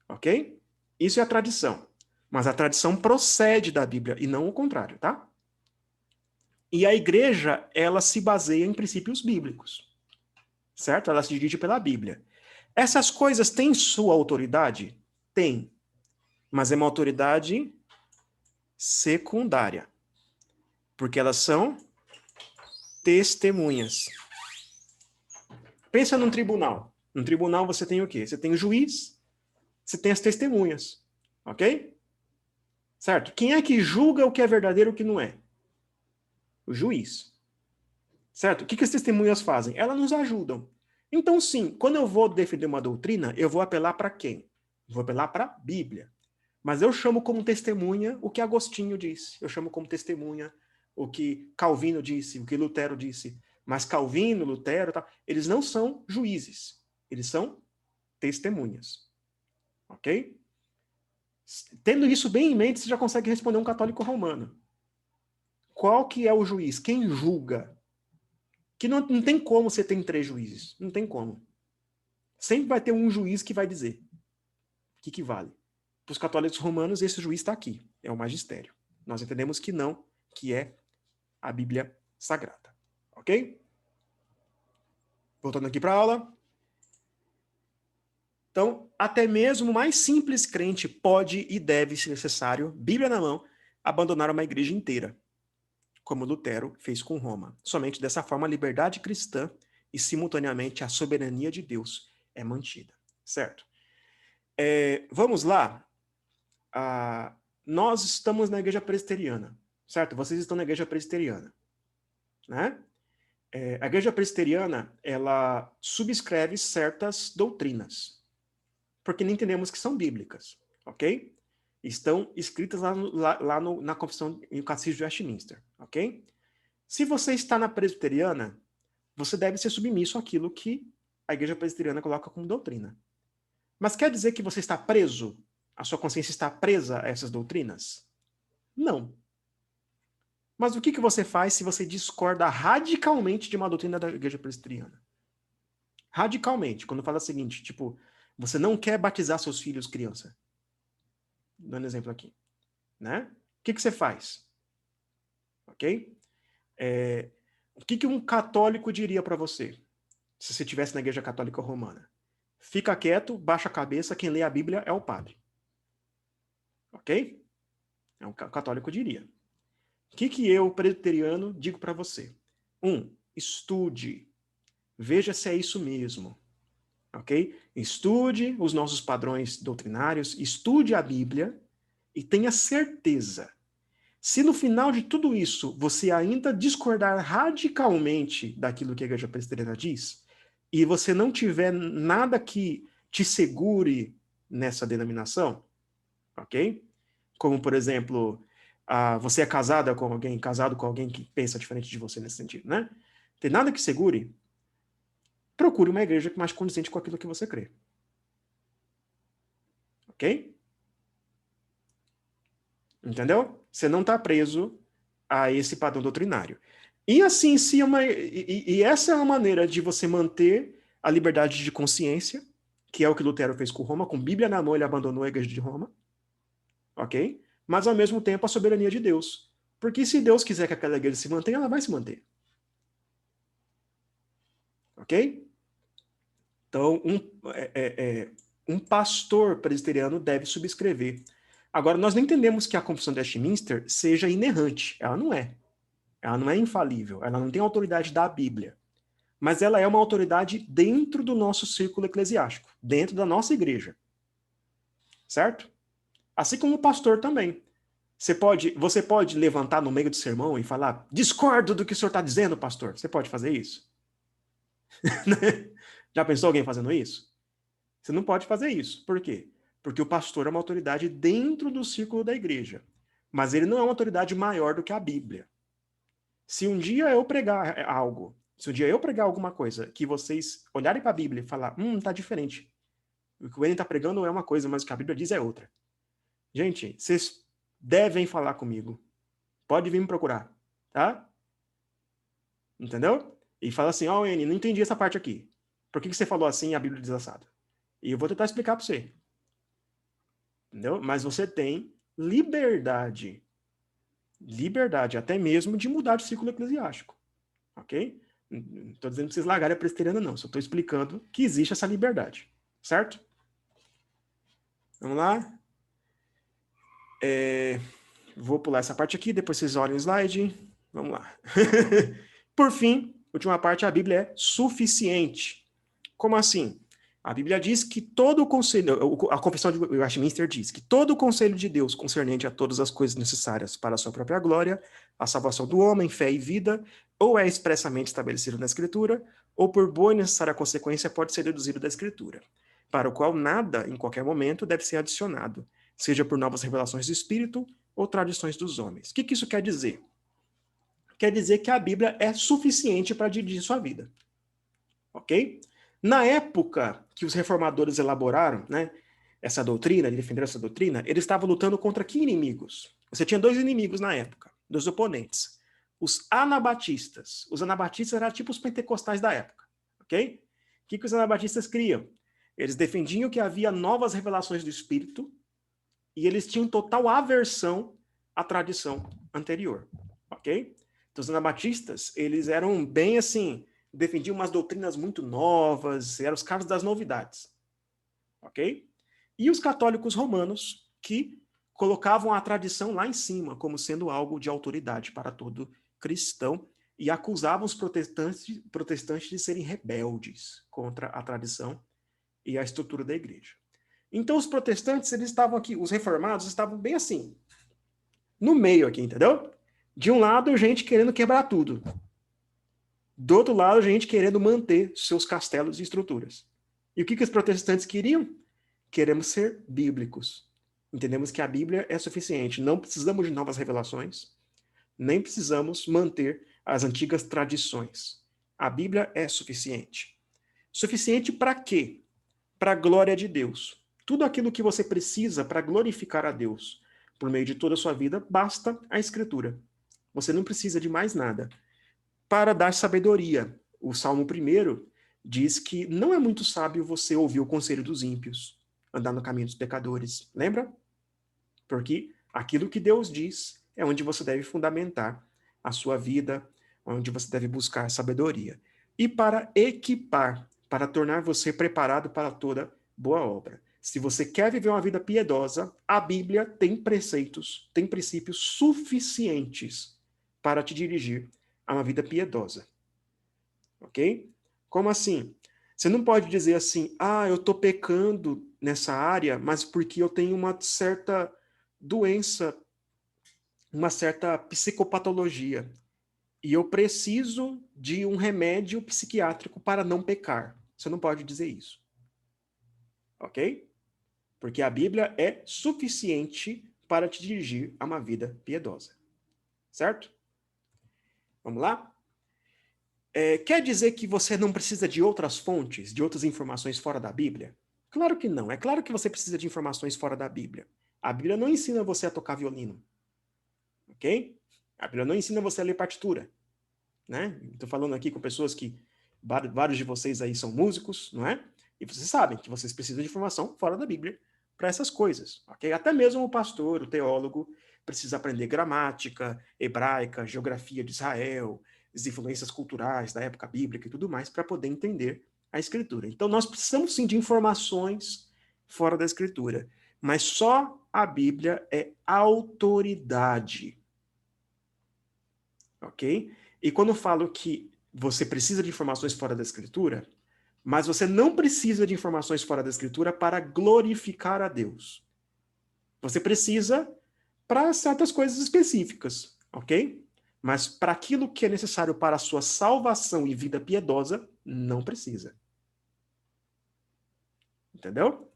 Ok? Isso é a tradição. Mas a tradição procede da Bíblia e não o contrário, tá? E a igreja, ela se baseia em princípios bíblicos. Certo? Ela se dirige pela Bíblia. Essas coisas têm sua autoridade? Tem. Mas é uma autoridade secundária. Porque elas são testemunhas. Pensa num tribunal. No tribunal você tem o quê? Você tem o juiz, você tem as testemunhas. Ok? Certo? Quem é que julga o que é verdadeiro e o que não é? O juiz. Certo? O que as testemunhas fazem? Elas nos ajudam. Então, sim, quando eu vou defender uma doutrina, eu vou apelar para quem? Vou apelar para a Bíblia. Mas eu chamo como testemunha o que Agostinho disse. Eu chamo como testemunha o que Calvino disse, o que Lutero disse. Mas Calvino, Lutero, eles não são juízes. Eles são testemunhas. Ok? Tendo isso bem em mente, você já consegue responder um católico romano. Qual que é o juiz? Quem julga? Que não tem como você ter 3 juízes. Não tem como. Sempre vai ter um juiz que vai dizer o que vale. Para os católicos romanos, esse juiz está aqui. É o magistério. Nós entendemos que não, que é a Bíblia Sagrada. Ok? Voltando aqui para a aula. Então, até mesmo o mais simples crente pode e deve, se necessário, Bíblia na mão, abandonar uma igreja inteira, como Lutero fez com Roma. Somente dessa forma a liberdade cristã e, simultaneamente, a soberania de Deus é mantida. Certo? Vamos lá. Nós estamos na igreja presbiteriana, certo? Vocês estão na igreja presbiteriana, né? A igreja presbiteriana, ela subscreve certas doutrinas, porque não entendemos que são bíblicas, ok? Estão escritas na Confissão e no Catecismo de Westminster, ok? Se você está na presbiteriana, você deve ser submisso àquilo que a igreja presbiteriana coloca como doutrina. Mas quer dizer que você está preso? A sua consciência está presa a essas doutrinas? Não. Mas o que você faz se você discorda radicalmente de uma doutrina da igreja presbiteriana? Radicalmente, quando fala o seguinte, tipo, você não quer batizar seus filhos criança. Dando exemplo aqui. Né? O que você faz? Ok? O que um católico diria para você, se você estivesse na igreja católica romana? Fica quieto, baixa a cabeça, quem lê a Bíblia é o padre. Ok? É o católico diria. O que eu, presbiteriano, digo para você? Estude. Veja se é isso mesmo. Ok? Estude os nossos padrões doutrinários, estude a Bíblia e tenha certeza. Se no final de tudo isso você ainda discordar radicalmente daquilo que a igreja presbiteriana diz, e você não tiver nada que te segure nessa denominação, ok? Como, por exemplo, você é casado com alguém que pensa diferente de você nesse sentido, né? Tem nada que segure, procure uma igreja mais condizente com aquilo que você crê. Ok? Entendeu? Você não está preso a esse padrão doutrinário. E assim, essa é uma maneira de você manter a liberdade de consciência, que é o que Lutero fez com Roma, com Bíblia na mão ele abandonou a igreja de Roma, ok? Mas ao mesmo tempo a soberania de Deus. Porque se Deus quiser que aquela igreja se mantenha, ela vai se manter. Ok? Então, um pastor presbiteriano deve subscrever. Agora, nós não entendemos que a Confissão de Westminster seja inerrante. Ela não é. Ela não é infalível. Ela não tem autoridade da Bíblia. Mas ela é uma autoridade dentro do nosso círculo eclesiástico, dentro da nossa igreja. Certo? Assim como o pastor também. Você pode levantar no meio do sermão e falar: discordo do que o senhor está dizendo, pastor. Você pode fazer isso? Já pensou alguém fazendo isso? Você não pode fazer isso. Por quê? Porque o pastor é uma autoridade dentro do círculo da igreja. Mas ele não é uma autoridade maior do que a Bíblia. Se um dia eu pregar algo, se um dia eu pregar alguma coisa, que vocês olharem para a Bíblia e falar, tá diferente. O que o Enem está pregando é uma coisa, mas o que a Bíblia diz é outra. Gente, vocês devem falar comigo. Pode vir me procurar, tá? Entendeu? E fala assim, Enem, não entendi essa parte aqui. Por que você falou assim e a Bíblia diz assado? E eu vou tentar explicar para você. Entendeu? Mas você tem liberdade. Liberdade, até mesmo de mudar de círculo eclesiástico. Ok? Não estou dizendo que vocês largarem a presbiteriana, não. Só estou explicando que existe essa liberdade. Certo? Vamos lá. Vou pular essa parte aqui, depois vocês olhem o slide. Vamos lá. Por fim, última parte, a Bíblia é suficiente. Como assim? A Bíblia diz que todo o conselho, a Confissão de Westminster diz que todo o conselho de Deus concernente a todas as coisas necessárias para a sua própria glória, a salvação do homem, fé e vida, ou é expressamente estabelecido na Escritura, ou por boa e necessária consequência pode ser deduzido da Escritura, para o qual nada, em qualquer momento, deve ser adicionado, seja por novas revelações do Espírito ou tradições dos homens. O que isso quer dizer? Quer dizer que a Bíblia é suficiente para dirigir sua vida. Ok? Na época que os reformadores elaboraram, né, essa doutrina, defenderam essa doutrina, eles estavam lutando contra que inimigos? Você tinha dois inimigos na época, dois oponentes. Os anabatistas. Os anabatistas eram tipo os pentecostais da época. Ok? O que os anabatistas criam? Eles defendiam que havia novas revelações do Espírito e eles tinham total aversão a tradição anterior, ok? Então, os anabatistas, eles eram bem assim, defendiam umas doutrinas muito novas, eram os caras das novidades, ok? E os católicos romanos, que colocavam a tradição lá em cima, como sendo algo de autoridade para todo cristão, e acusavam os protestantes de serem rebeldes contra a tradição e a estrutura da igreja. Então, os protestantes, eles estavam aqui, os reformados estavam bem assim, no meio aqui, entendeu? De um lado, gente querendo quebrar tudo. Do outro lado, gente querendo manter seus castelos e estruturas. E o que os protestantes queriam? Queremos ser bíblicos. Entendemos que a Bíblia é suficiente. Não precisamos de novas revelações, nem precisamos manter as antigas tradições. A Bíblia é suficiente. Suficiente para quê? Para a glória de Deus. Tudo aquilo que você precisa para glorificar a Deus por meio de toda a sua vida, basta a Escritura. Você não precisa de mais nada. Para dar sabedoria. O Salmo 1 diz que não é muito sábio você ouvir o conselho dos ímpios, andar no caminho dos pecadores. Lembra? Porque aquilo que Deus diz é onde você deve fundamentar a sua vida, onde você deve buscar sabedoria. E para equipar, para tornar você preparado para toda boa obra. Se você quer viver uma vida piedosa, a Bíblia tem preceitos, tem princípios suficientes para te dirigir a uma vida piedosa. Ok? Como assim? Você não pode dizer assim, eu estou pecando nessa área, mas porque eu tenho uma certa doença, uma certa psicopatologia, e eu preciso de um remédio psiquiátrico para não pecar. Você não pode dizer isso. Ok? Porque a Bíblia é suficiente para te dirigir a uma vida piedosa. Certo? Vamos lá? Quer dizer que você não precisa de outras fontes, de outras informações fora da Bíblia? Claro que não. É claro que você precisa de informações fora da Bíblia. A Bíblia não ensina você a tocar violino. Ok? A Bíblia não ensina você a ler partitura. Né? Estou falando aqui com pessoas que, vários de vocês aí são músicos, não é? E vocês sabem que vocês precisam de informação fora da Bíblia para essas coisas. Ok? Até mesmo o pastor, o teólogo, precisa aprender gramática, hebraica, geografia de Israel, as influências culturais da época bíblica e tudo mais, para poder entender a Escritura. Então, nós precisamos sim de informações fora da Escritura, mas só a Bíblia é autoridade. Ok? E quando eu falo que você precisa de informações fora da Escritura, mas você não precisa de informações fora da Escritura para glorificar a Deus. Você precisa para certas coisas específicas, ok? Mas para aquilo que é necessário para a sua salvação e vida piedosa, não precisa. Entendeu?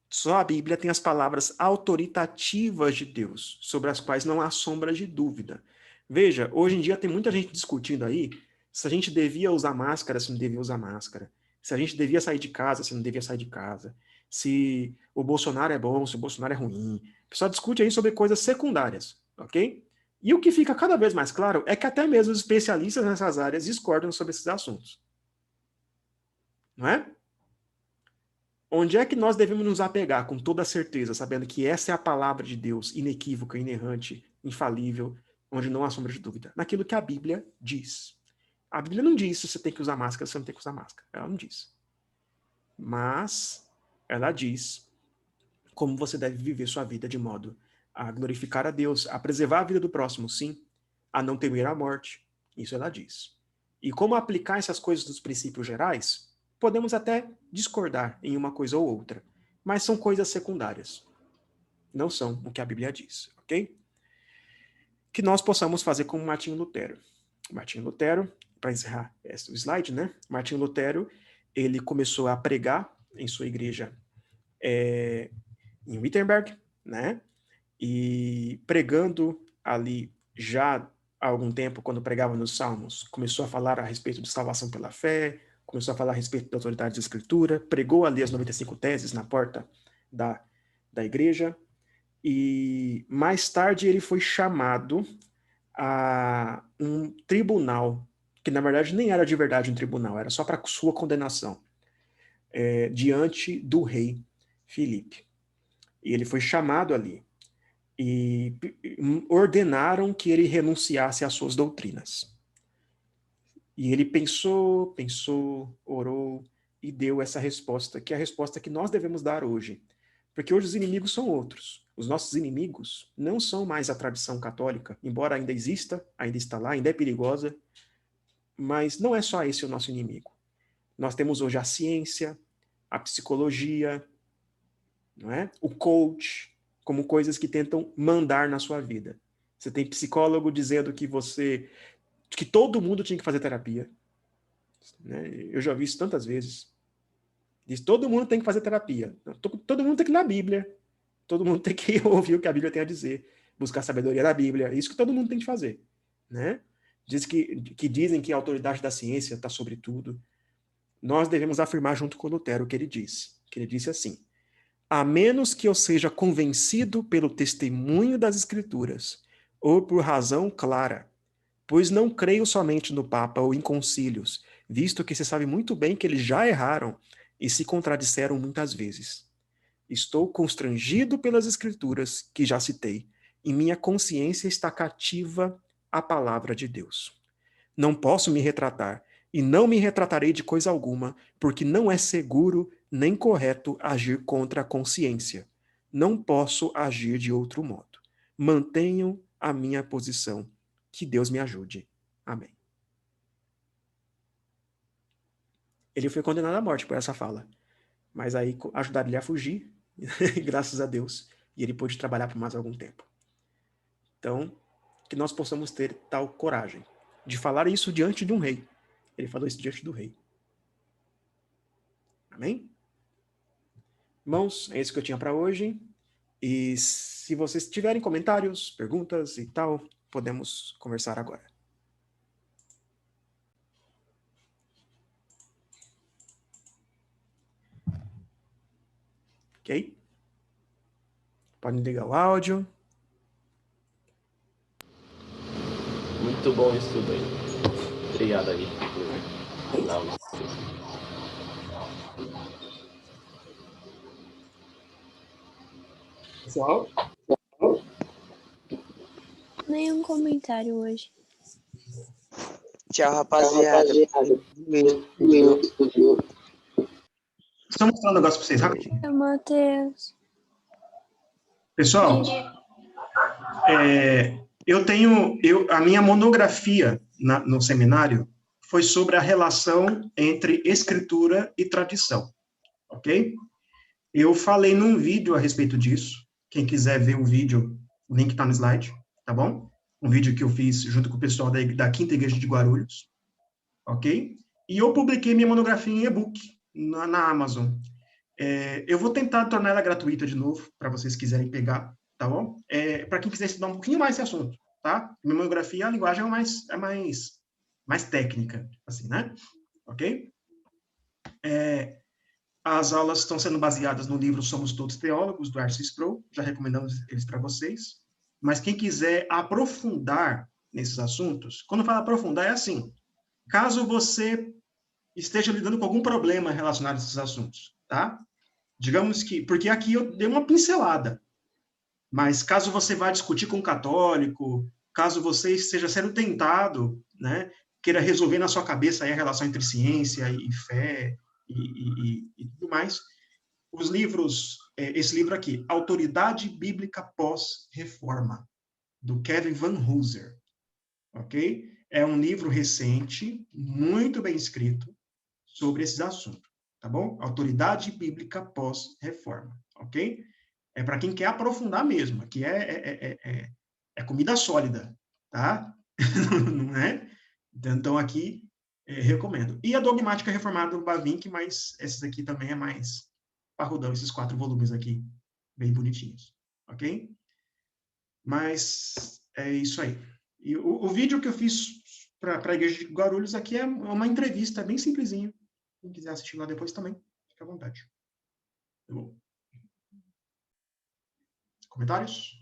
Só a Bíblia tem as palavras autoritativas de Deus, sobre as quais não há sombra de dúvida. Veja, hoje em dia tem muita gente discutindo aí se a gente devia usar máscara, se não devia usar máscara. Se a gente devia sair de casa, se não devia sair de casa. Se o Bolsonaro é bom, se o Bolsonaro é ruim. O pessoal discute aí sobre coisas secundárias, ok? E o que fica cada vez mais claro é que até mesmo os especialistas nessas áreas discordam sobre esses assuntos. Não é? Onde é que nós devemos nos apegar com toda certeza, sabendo que essa é a palavra de Deus, inequívoca, inerrante, infalível, onde não há sombra de dúvida? Naquilo que a Bíblia diz. A Bíblia não diz se você tem que usar máscara, se você não tem que usar máscara. Ela não diz. Mas ela diz como você deve viver sua vida de modo a glorificar a Deus, a preservar a vida do próximo, sim, a não temer a morte. Isso ela diz. E como aplicar essas coisas dos princípios gerais? Podemos até discordar em uma coisa ou outra, mas são coisas secundárias. Não são o que a Bíblia diz, ok? Que nós possamos fazer como Martinho Lutero. Martinho Lutero, para encerrar o slide, né? Martinho Lutero, ele começou a pregar em sua igreja em Wittenberg, né? E pregando ali já há algum tempo, quando pregava nos Salmos, começou a falar a respeito de salvação pela fé, começou a falar a respeito da autoridade da Escritura, pregou ali as 95 teses na porta da igreja, e mais tarde ele foi chamado a um tribunal, que na verdade nem era de verdade um tribunal, era só para sua condenação, diante do rei Filipe. E ele foi chamado ali. e ordenaram que ele renunciasse às suas doutrinas. E ele pensou, orou e deu essa resposta, que é a resposta que nós devemos dar hoje. Porque hoje os inimigos são outros. Os nossos inimigos não são mais a tradição católica, embora ainda exista, ainda está lá, ainda é perigosa, mas não é só esse o nosso inimigo. Nós temos hoje a ciência, a psicologia, não é? O coach, como coisas que tentam mandar na sua vida. Você tem psicólogo dizendo que todo mundo tinha que fazer terapia. Né? Eu já vi isso tantas vezes. Diz, todo mundo tem que fazer terapia. Todo mundo tem que ler a Bíblia. Todo mundo tem que ouvir o que a Bíblia tem a dizer. Buscar sabedoria da Bíblia. É isso que todo mundo tem que fazer. Né? Dizem que a autoridade da ciência está sobre tudo. Nós devemos afirmar junto com Lutero o que ele disse. Que ele disse assim: a menos que eu seja convencido pelo testemunho das Escrituras, ou por razão clara, pois não creio somente no Papa ou em concílios, visto que se sabe muito bem que eles já erraram e se contradisseram muitas vezes. Estou constrangido pelas Escrituras que já citei, e minha consciência está cativa à palavra de Deus. Não posso me retratar, e não me retratarei de coisa alguma, porque não é seguro nem correto agir contra a consciência. Não posso agir de outro modo. Mantenho a minha posição. Que Deus me ajude. Amém. Ele foi condenado à morte por essa fala, mas aí ajudaram ele a fugir, graças a Deus, e ele pôde trabalhar por mais algum tempo. Então, que nós possamos ter tal coragem de falar isso diante de um rei. Ele falou isso diante do rei. Amém? Irmãos, é isso que eu tinha para hoje. E se vocês tiverem comentários, perguntas e tal, podemos conversar agora. Ok? Podem ligar o áudio. Muito bom isso tudo aí. Obrigado aí por dar o Pessoal? Nenhum comentário hoje. Tchau, rapaziada. Só mostrar um negócio para vocês rapidinho. É, Matheus. Pessoal, a minha monografia no seminário foi sobre a relação entre escritura e tradição, ok? Eu falei num vídeo a respeito disso. Quem quiser ver o vídeo, o link está no slide, tá bom? Um vídeo que eu fiz junto com o pessoal da Quinta Igreja de Guarulhos, ok? E eu publiquei minha monografia em e-book na Amazon. Eu vou tentar tornar ela gratuita de novo, para vocês quiserem pegar, tá bom? Para quem quiser estudar um pouquinho mais esse assunto, tá? Minha monografia, a linguagem é mais técnica, assim, né? Ok? As aulas estão sendo baseadas no livro Somos Todos Teólogos, do R.C. Sproul, já recomendamos eles para vocês. Mas quem quiser aprofundar nesses assuntos, quando fala aprofundar, é assim: caso você esteja lidando com algum problema relacionado a esses assuntos, tá? Digamos que, porque aqui eu dei uma pincelada, mas caso você vá discutir com um católico, caso você esteja sendo tentado, né, queira resolver na sua cabeça aí a relação entre ciência e fé e tudo mais, os livros, esse livro aqui, Autoridade Bíblica Pós-Reforma, do Kevin Van Hooser, ok? É um livro recente, muito bem escrito, sobre esses assuntos, tá bom? Autoridade Bíblica Pós-Reforma, ok? É para quem quer aprofundar mesmo, aqui é comida sólida, tá? Não é? Então, aqui, recomendo. E a Dogmática Reformada do Bavinck, mas esses aqui também é mais parrudão, esses 4 volumes aqui, bem bonitinhos, ok? Mas é isso aí. E o vídeo que eu fiz para a Igreja de Guarulhos aqui é uma entrevista bem simplesinha. Quem quiser assistir lá depois também, fica à vontade. Tá bom? Comentários?